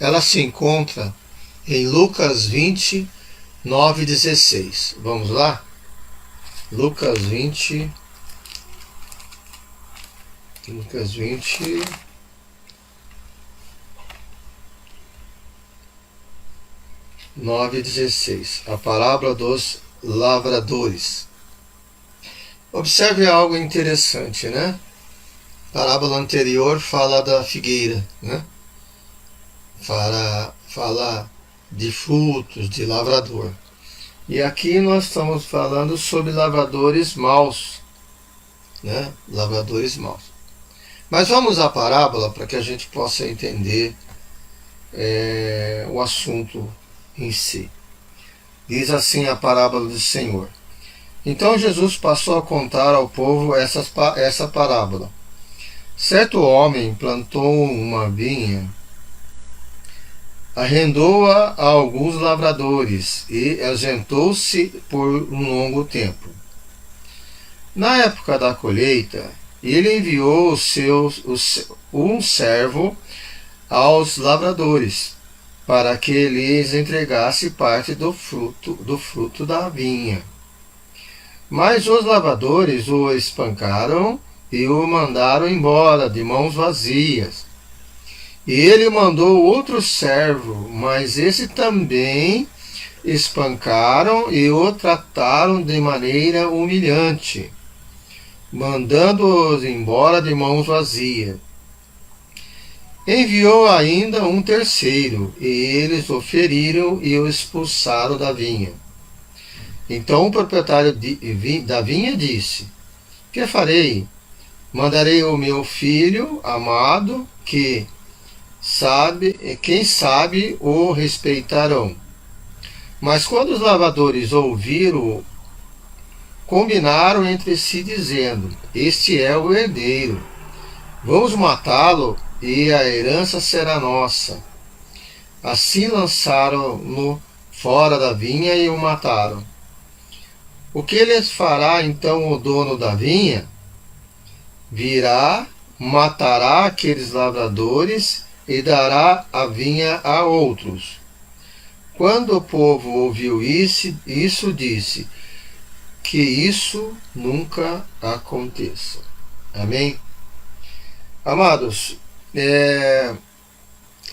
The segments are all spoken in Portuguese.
ela se encontra em Lucas 20, 9 e 16. Vamos lá? Lucas 20, 9 e 16. A parábola dos lavradores. Observe algo interessante, né? A parábola anterior fala da figueira, né? Fala de frutos, de lavrador. E aqui nós estamos falando sobre lavradores maus, né? Lavradores maus. Mas vamos à parábola para que a gente possa entender o assunto em si. Diz assim a parábola do Senhor. Então Jesus passou a contar ao povo essa parábola. Certo homem plantou uma vinha, arrendou-a a alguns lavradores e ausentou-se por um longo tempo. Na época da colheita, ele enviou um servo aos lavradores, para que lhes entregasse parte do fruto da vinha. Mas os lavradores o espancaram e o mandaram embora de mãos vazias. E ele mandou outro servo, mas esse também espancaram e o trataram de maneira humilhante, mandando-os embora de mãos vazias. Enviou ainda um terceiro, e eles o feriram e o expulsaram da vinha. Então o proprietário da vinha disse: Que farei? Mandarei o meu filho amado, quem sabe o respeitarão. Mas quando os lavradores ouviram, combinaram entre si, dizendo: Este é o herdeiro. Vamos matá-lo e a herança será nossa. Assim lançaram-no fora da vinha e o mataram. O que lhes fará então o dono da vinha? Virá, matará aqueles lavradores e dará a vinha a outros. Quando o povo ouviu isso disse: Que isso nunca aconteça. Amém? Amados,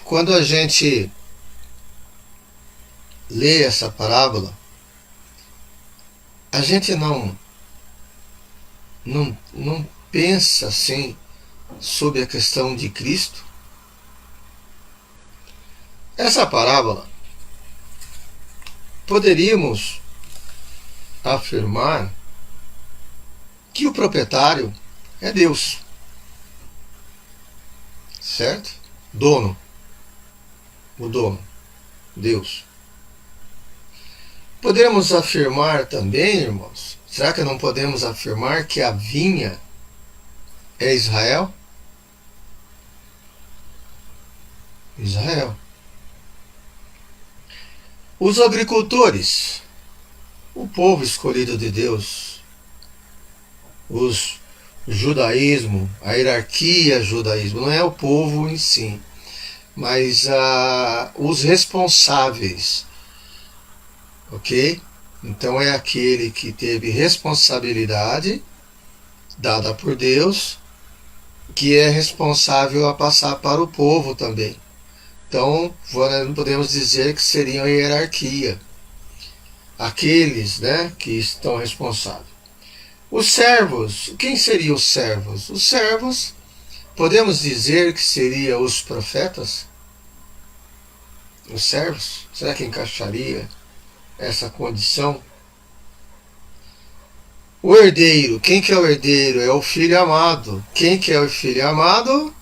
quando a gente lê essa parábola, a gente não pensa assim sobre a questão de Cristo. Essa parábola, poderíamos afirmar que o proprietário é Deus, certo? O dono, Deus. Podemos afirmar também, irmãos, será que não podemos afirmar que a vinha é Israel? Israel. Os agricultores, o povo escolhido de Deus, o judaísmo, a hierarquia judaísmo, não é o povo em si, mas os responsáveis, ok? Então é aquele que teve responsabilidade dada por Deus, que é responsável a passar para o povo também. Então, podemos dizer que seriam a hierarquia, aqueles, né, que estão responsáveis. Os servos, quem seriam os servos? Os servos, podemos dizer que seriam os profetas? Os servos? Será que encaixaria essa condição? O herdeiro, quem que é o herdeiro? É o filho amado. Quem que é o filho amado?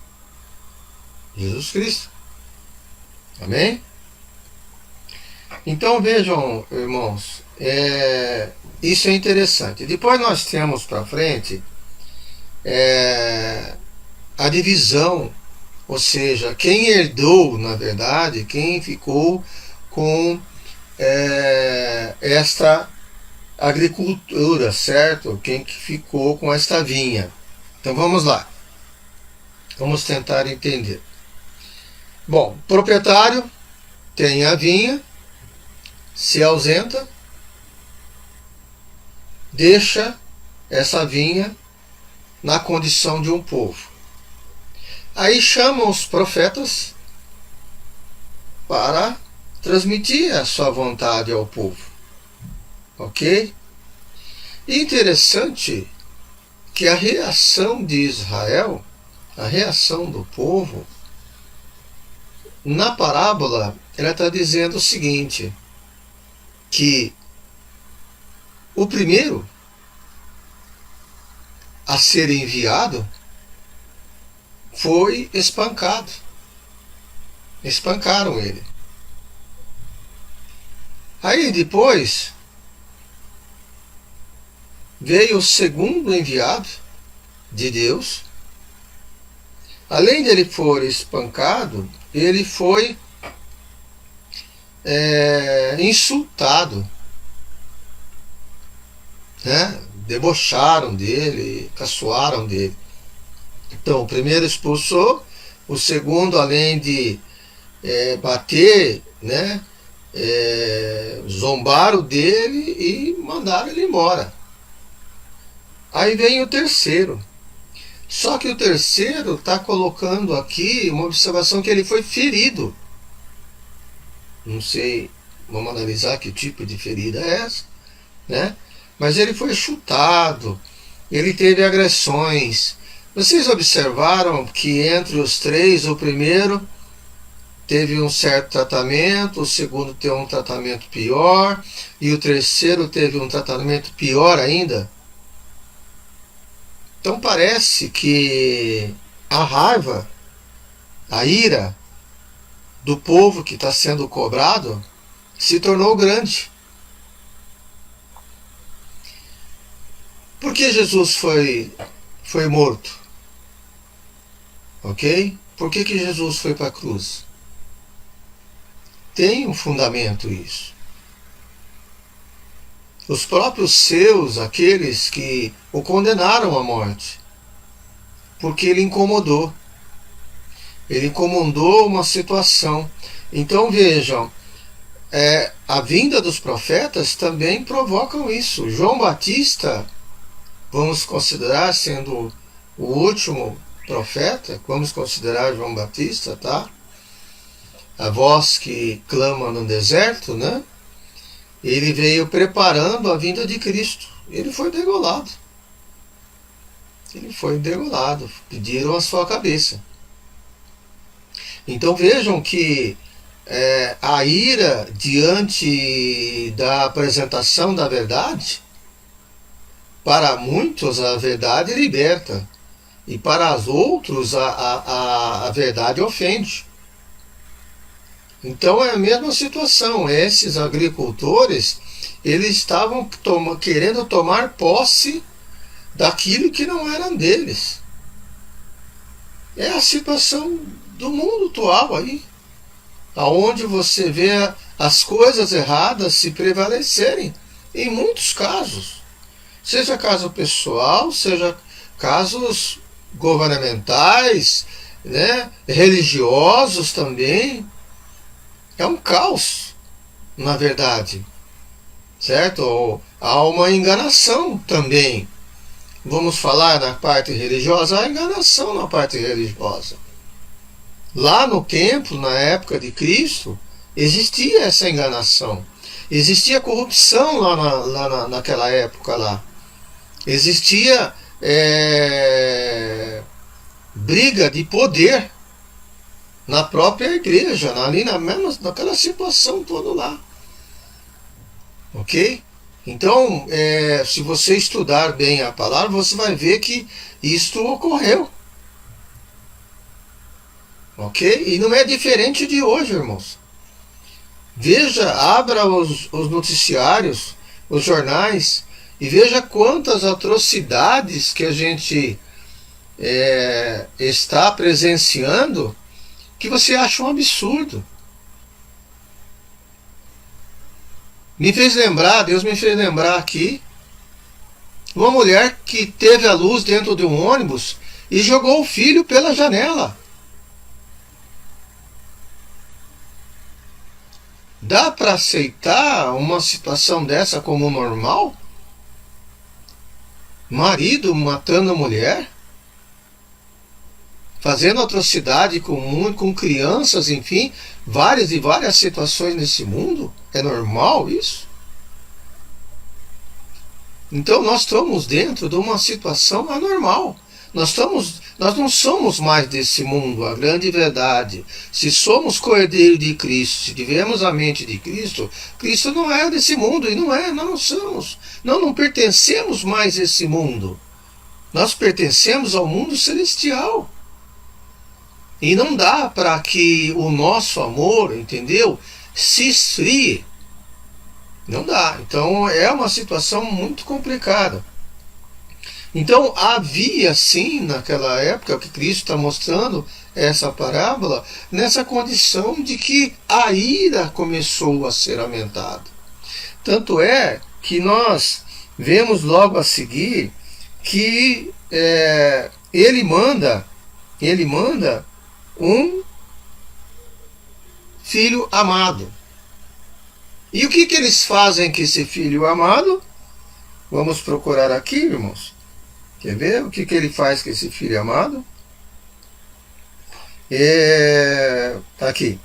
Jesus Cristo. Amém? Então vejam, irmãos, isso é interessante. Depois nós temos para frente a divisão, ou seja, quem herdou, na verdade, quem ficou com esta agricultura, certo? Quem que ficou com esta vinha. Então vamos lá. Vamos tentar entender. Bom, o proprietário tem a vinha, se ausenta, deixa essa vinha na condição de um povo. Aí chamam os profetas para transmitir a sua vontade ao povo. Ok? E interessante que a reação de Israel, a reação do povo, na parábola, ela está dizendo o seguinte, que o primeiro a ser enviado foi espancado. Espancaram ele. Aí depois veio o segundo enviado de Deus. Além de ele for espancado, ele foi insultado, né? Debocharam dele, caçoaram dele. Então, o primeiro expulsou, o segundo, além de bater, né? Zombaram dele e mandaram ele embora. Aí vem o terceiro. Só que o terceiro está colocando aqui uma observação que ele foi ferido. Não sei, vamos analisar que tipo de ferida é essa, né? Mas ele foi chutado, ele teve agressões. Vocês observaram que entre os três, o primeiro teve um certo tratamento, o segundo teve um tratamento pior, e o terceiro teve um tratamento pior ainda? Então parece que a raiva, a ira do povo que está sendo cobrado se tornou grande. Por que Jesus foi morto? Ok? Por que Jesus foi para a cruz? Tem um fundamento isso. Os próprios seus, aqueles que o condenaram à morte, porque ele incomodou. Ele incomodou uma situação. Então vejam, a vinda dos profetas também provocam isso. João Batista, vamos considerar sendo o último profeta, vamos considerar João Batista, tá? A voz que clama no deserto, né? Ele veio preparando a vinda de Cristo. Ele foi degolado. Ele foi degolado. Pediram a sua cabeça. Então vejam que a ira diante da apresentação da verdade, para muitos a verdade liberta, e para os outros a verdade ofende. Então é a mesma situação. Esses agricultores, eles estavam querendo tomar posse daquilo que não era deles. É a situação do mundo atual aí, aonde você vê as coisas erradas se prevalecerem em muitos casos, seja caso pessoal, seja casos governamentais, né, religiosos também. É um caos, na verdade, certo? Ou há uma enganação também. Vamos falar na parte religiosa, há enganação na parte religiosa. Lá no templo, na época de Cristo, existia essa enganação. Existia corrupção lá naquela época lá. Existia briga de poder na própria igreja, ali naquela situação toda lá. Ok? Então, se você estudar bem a palavra, você vai ver que isto ocorreu. Ok? E não é diferente de hoje, irmãos. Veja, abra os noticiários, os jornais, e veja quantas atrocidades que a gente está presenciando, que você acha um absurdo. Deus me fez lembrar aqui, uma mulher que teve a luz dentro de um ônibus e jogou o filho pela janela. Dá para aceitar uma situação dessa como normal? Marido matando a mulher? Fazendo atrocidade com crianças, enfim, várias e várias situações nesse mundo? É normal isso? Então nós estamos dentro de uma situação anormal. Nós não somos mais desse mundo, a grande verdade. Se somos cordeiros de Cristo, se tivermos a mente de Cristo, Cristo não é desse mundo, e nós não somos. Nós não pertencemos mais a esse mundo. Nós pertencemos ao mundo celestial. E não dá para que o nosso amor, entendeu, se esfrie. Não dá. Então é uma situação muito complicada. Então havia sim naquela época que Cristo está mostrando essa parábola, nessa condição de que a ira começou a ser aumentada. Tanto é que nós vemos logo a seguir que ele manda um filho amado. E o que eles fazem com esse filho amado? Vamos procurar aqui, irmãos. Quer ver o que ele faz com esse filho amado? Tá aqui.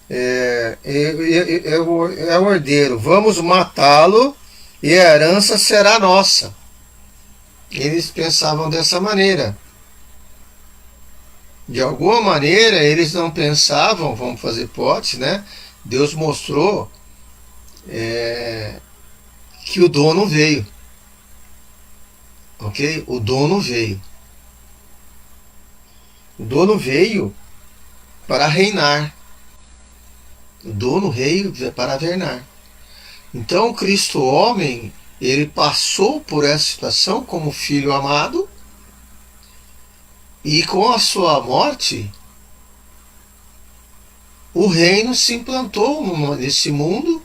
É o herdeiro. Vamos matá-lo e a herança será nossa. Eles pensavam dessa maneira. De alguma maneira eles não pensavam, vamos fazer hipótese, né? Deus mostrou que o dono veio. Ok? O dono veio. O dono veio para reinar. O dono veio para reinar. Então Cristo homem, ele passou por essa situação como filho amado, e com a sua morte o reino se implantou nesse mundo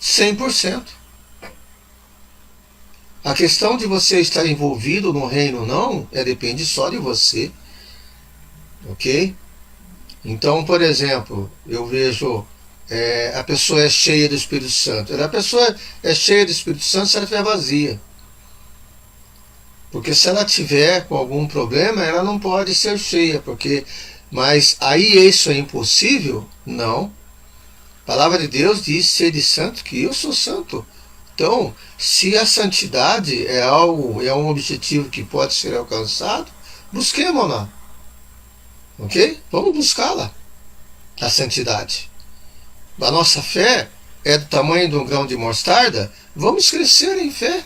100%. A questão de você estar envolvido no reino ou não, depende só de você. Ok? Então, por exemplo, eu vejo a pessoa é cheia do Espírito Santo. A pessoa é cheia do Espírito Santo se ela estiver vazia. Porque se ela tiver com algum problema, ela não pode ser cheia. Mas aí isso é impossível? Não. A palavra de Deus diz: sede santo, que eu sou santo. Então, se a santidade é um objetivo que pode ser alcançado, busquemos-la. Ok? Vamos buscá-la. A santidade. A nossa fé é do tamanho de um grão de mostarda. Vamos crescer em fé.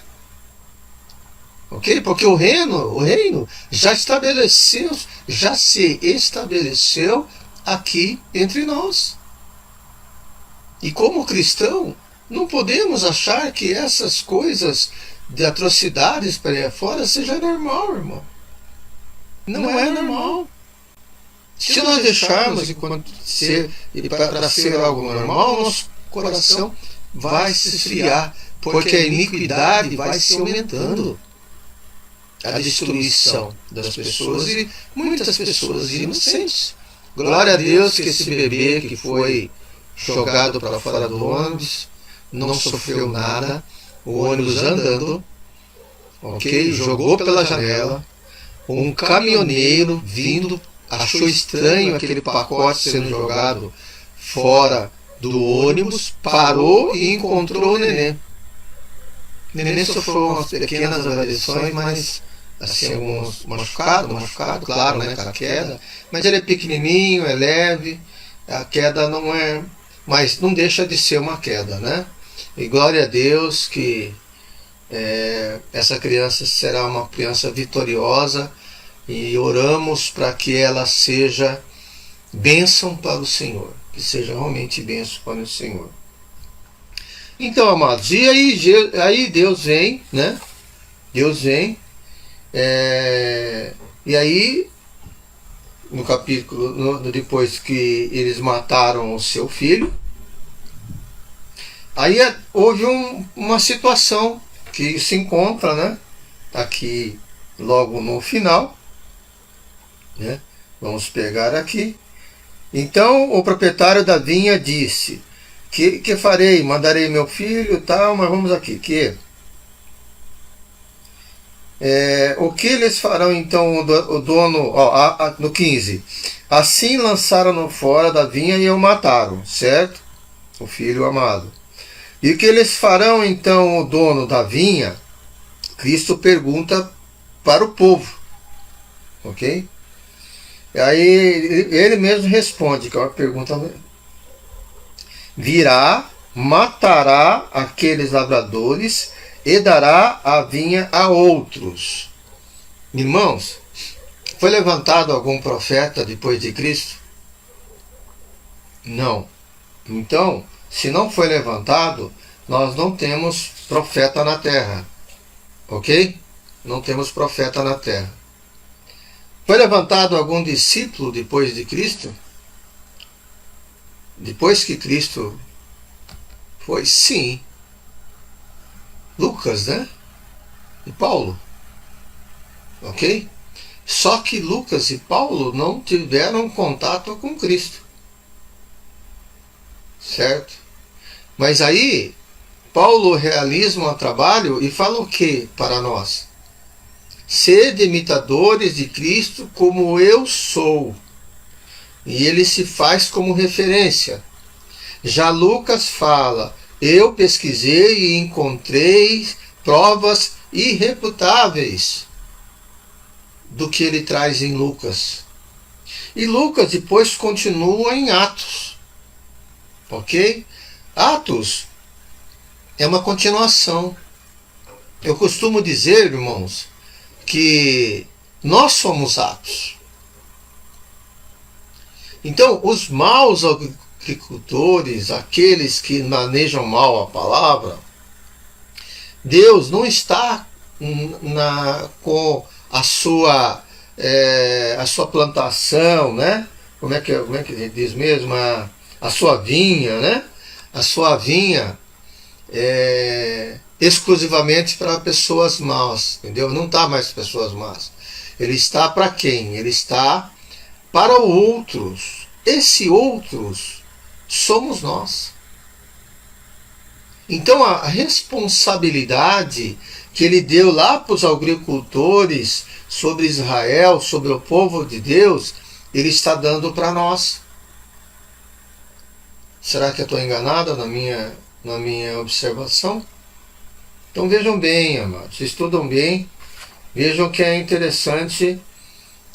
Ok? Porque o reino já se estabeleceu aqui entre nós. E como cristão, não podemos achar que essas coisas de atrocidades para aí fora seja normal, irmão. Não é normal. Se nós deixarmos para ser algo normal, nosso coração vai se esfriar, porque a iniquidade vai se aumentando. A destruição das pessoas, e muitas pessoas inocentes. Glória a Deus que esse bebê que foi jogado para fora do ônibus não sofreu nada, o ônibus andando, ok? Jogou pela janela, um caminhoneiro vindo, achou estranho aquele pacote sendo jogado fora do ônibus, parou e encontrou o neném. O neném sofreu umas pequenas variações, mas assim, alguns machucado, claro, né, com a queda, mas ele é pequenininho, é leve, a queda não é, mas não deixa de ser uma queda, né? E glória a Deus que essa criança será uma criança vitoriosa, e oramos para que ela seja bênção para o Senhor, que seja realmente bênção para o Senhor. Então, amados, e aí Deus vem, né? Deus vem, e aí no capítulo, depois que eles mataram o seu filho, aí houve uma situação que se encontra, né, aqui logo no final, né? Vamos pegar aqui, Então o proprietário da vinha disse: que farei? Mandarei meu filho, tal, mas vamos aqui. O que eles farão então o dono, no 15? Assim lançaram-no fora da vinha e o mataram, certo? O filho amado. E o que eles farão então o dono da vinha? Cristo pergunta para o povo, ok? E aí ele mesmo responde, que é uma pergunta: virá, matará aqueles lavradores e dará a vinha a outros. Irmãos, foi levantado algum profeta depois de Cristo? Não. Então, se não foi levantado, nós não temos profeta na terra. Ok? Não temos profeta na terra. Foi levantado algum discípulo depois de Cristo? Depois que Cristo foi? Sim. Lucas, né? E Paulo. Ok? Só que Lucas e Paulo não tiveram contato com Cristo. Certo? Mas aí, Paulo realiza um trabalho e fala o que para nós? Sede imitadores de Cristo como eu sou. E ele se faz como referência. Já Lucas fala: eu pesquisei e encontrei provas irrefutáveis do que ele traz em Lucas. E Lucas depois continua em Atos. Ok? Atos é uma continuação. Eu costumo dizer, irmãos, que nós somos Atos. Então, os maus agricultores, aqueles que manejam mal a palavra, Deus não está com a sua plantação, né? Como é que diz mesmo? A sua vinha, né? A sua vinha exclusivamente para pessoas más, entendeu? Não está mais para pessoas más. Ele está para quem? Ele está para outros. Esse outros somos nós. Então a responsabilidade que ele deu lá para os agricultores sobre Israel, sobre o povo de Deus, ele está dando para nós. Será que eu estou enganado na minha observação? Então vejam bem, amados, estudam bem, vejam que é interessante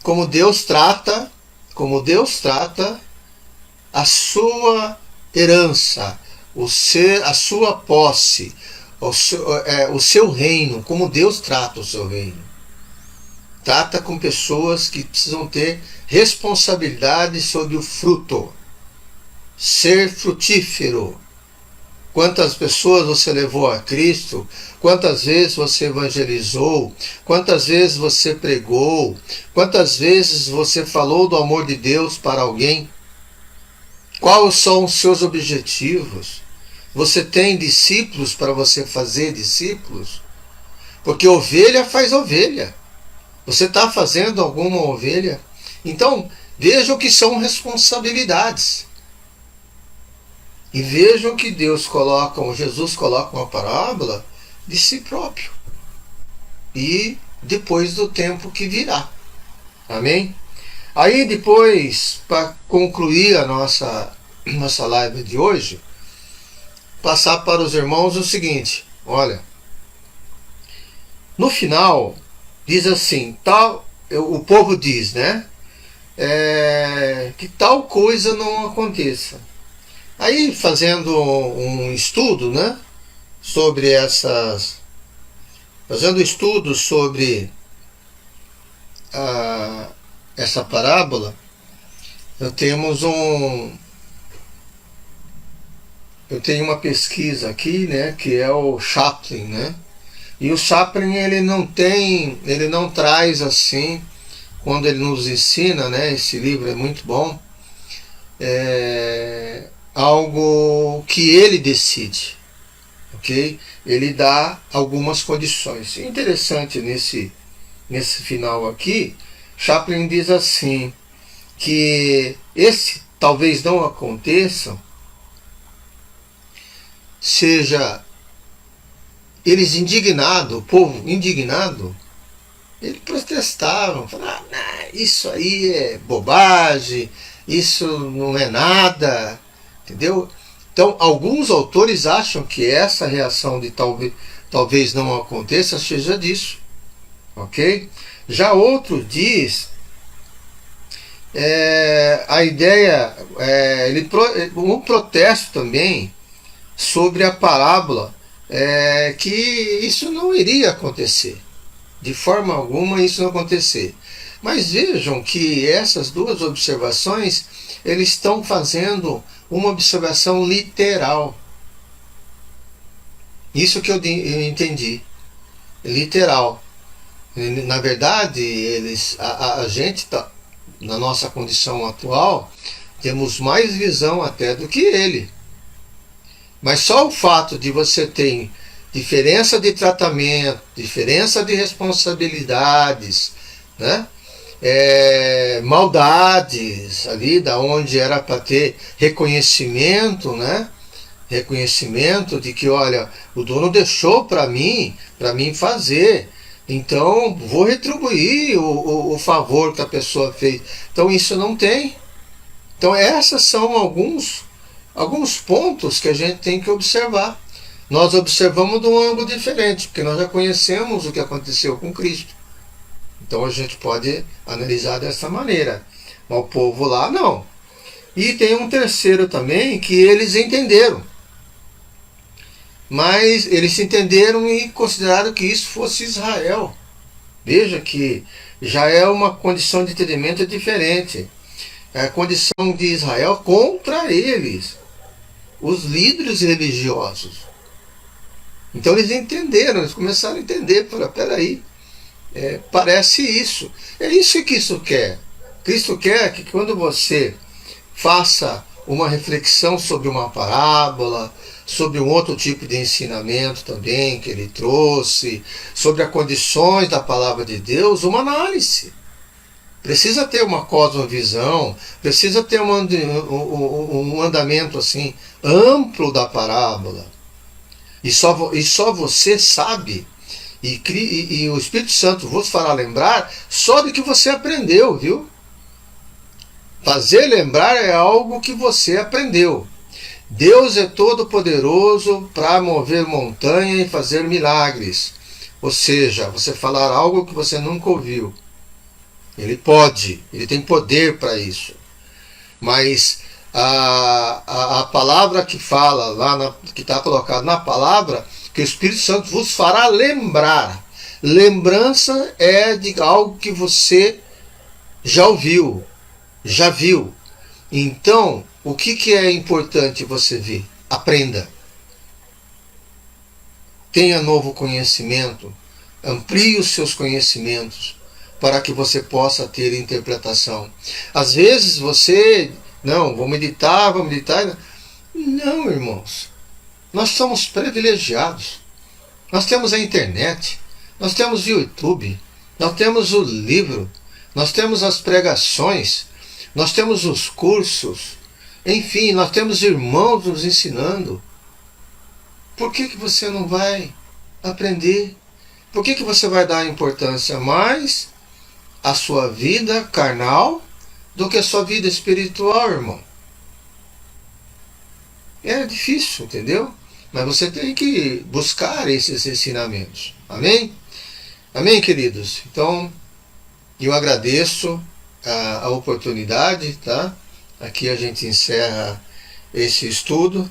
como Deus trata a sua herança, a sua posse, o seu reino, como Deus trata o seu reino. Trata com pessoas que precisam ter responsabilidade sobre o fruto, ser frutífero. Quantas pessoas você levou a Cristo? Quantas vezes você evangelizou? Quantas vezes você pregou? Quantas vezes você falou do amor de Deus para alguém? Quais são os seus objetivos? Você tem discípulos para você fazer discípulos? Porque ovelha faz ovelha. Você está fazendo alguma ovelha? Então, vejam que são responsabilidades. E vejam que Jesus coloca uma parábola de si próprio. E depois do tempo que virá. Amém? Aí depois, para concluir a nossa live de hoje, passar para os irmãos o seguinte: olha, no final diz assim, o povo diz, né? Que tal coisa não aconteça. Aí fazendo um estudo, né? Fazendo estudo sobre essa parábola, eu tenho uma pesquisa aqui, né, que é o Chaplin, né? E o Chaplin ele não traz assim, quando ele nos ensina, né? Esse livro é muito bom. Algo que ele decide, ok? Ele dá algumas condições. Interessante nesse final aqui, Chaplin diz assim, que esse talvez não aconteçam, seja eles indignados, o povo indignado, eles protestavam, falavam, isso aí é bobagem, isso não é nada, entendeu? Então, alguns autores acham que essa reação de talvez não aconteça seja disso, ok? Já outro diz, a ideia, um protesto também sobre a parábola, que isso não iria acontecer. De forma alguma isso não acontecer. Mas vejam que essas duas observações, eles estão fazendo uma observação literal. Isso que eu entendi. Literal. Na verdade, a gente tá, na nossa condição atual, temos mais visão até do que ele. Mas só o fato de você ter diferença de tratamento, diferença de responsabilidades, né? Maldades ali, da onde era para ter reconhecimento, né? Reconhecimento de que, olha, o dono deixou para mim fazer, então vou retribuir o favor que a pessoa fez. Então isso não tem. Então essas são alguns pontos que a gente tem que observar. Nós observamos de um ângulo diferente, porque nós já conhecemos o que aconteceu com Cristo. Então a gente pode analisar dessa maneira. Mas o povo lá não. E tem um terceiro também que eles entenderam. Mas eles entenderam e consideraram que isso fosse Israel. Veja que já é uma condição de entendimento diferente. É a condição de Israel contra eles, os líderes religiosos. Então eles entenderam, eles começaram a entender, falaram, peraí, parece isso. É isso que Cristo quer. Cristo quer que quando você faça uma reflexão sobre uma parábola, sobre um outro tipo de ensinamento também que ele trouxe, sobre as condições da palavra de Deus, uma análise. Precisa ter uma cosmovisão, precisa ter um andamento assim amplo da parábola. E só você sabe, e o Espírito Santo vos fará lembrar só do que você aprendeu, viu? Fazer lembrar é algo que você aprendeu. Deus é todo poderoso para mover montanha e fazer milagres. Ou seja, você falar algo que você nunca ouviu. Ele pode, ele tem poder para isso. Mas a palavra que fala lá, que está colocada na palavra, que o Espírito Santo vos fará lembrar. Lembrança é de algo que você já ouviu, já viu. Então, o que é importante você ver? Aprenda. Tenha novo conhecimento. Amplie os seus conhecimentos para que você possa ter interpretação. Às vezes você, não, vou meditar. Não, irmãos. Nós somos privilegiados. Nós temos a internet, nós temos o YouTube, nós temos o livro, nós temos as pregações, nós temos os cursos, enfim, nós temos irmãos nos ensinando. Por que você não vai aprender? Por que você vai dar importância mais à sua vida carnal do que à sua vida espiritual, irmão? É difícil, entendeu? Mas você tem que buscar esses ensinamentos. Amém? Amém, queridos? Então, eu agradeço a oportunidade, tá? Aqui a gente encerra esse estudo.